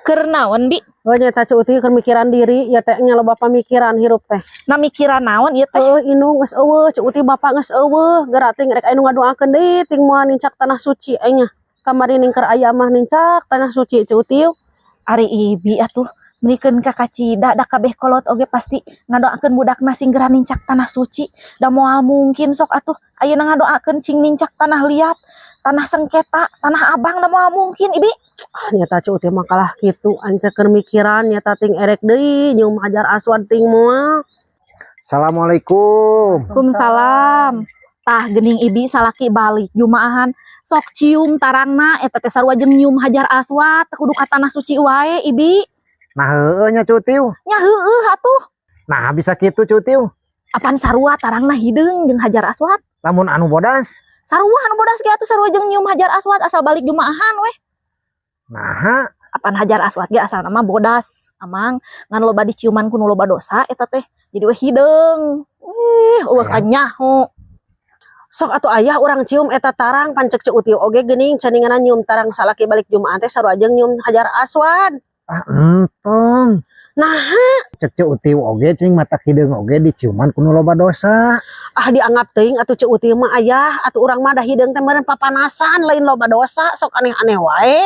Keur naon Bi? Oh nyata Cuti keur mikiran diri ya teh nya loba pamikiran hirup teh. Na mikiran naon ieu teh? Indung geus eueuh Cuti bapak geus eueuh geura ting rek anu ngadoakeun deui ting moal nincak tanah suci nya. Kamari ning keur aya mah nincak tanah suci Cuti. Ari Ibi atuh mendikeun ka Kacida da kabeh kolot oge pasti ngadoakeun budakna sing geura nincak tanah suci. Da moal mungkin sok atuh ayeuna ngadoakeun sing nincak tanah liat, tanah sengketa, tanah abang da moal mungkin Ibi. Nyata Cuti mah kalah kitu aing teh keur mikiran nyata ting erek deui nyium Hajar Aswad ting moal. Assalamualaikum. Waalaikumsalam. Tah geuning Ibi salaki balik jumaahan sok cium tarangna eta teh sarua jeung nyium Hajar Aswad teh kudu ka tanah suci wae Ibi. Nah heueuh nya Cutiu. Nya heueuh atuh. Nah bisa kitu Cutiu. Apaan sarua tarangna hideung jeung Hajar Aswad? Lamun anu bodas. Sarua anu bodas ge atuh sarua jeung nyium Hajar Aswad asal balik jumaahan weh. Nah, Apaan Hajar Aswad ge asal nama bodas. Amang ngan loba diciuman ku nu loba dosa eta teh jadi we hideung. Eueuh ka nyaho. Sok atuh aya urang cium eta tarang pancek Cuti oge geuning caninganna nyium tarang salaki balik Jumaah teh sarua jeung nyium Hajar Aswad. entong. Nah, Cek Cutiu oge cing mata hideung oge diciuman ku nu loba dosa. dianggap teuing atuh Cuti mah aya atuh urang mah da hideung teh meureun papanasan lain loba dosa sok aneh-aneh wae.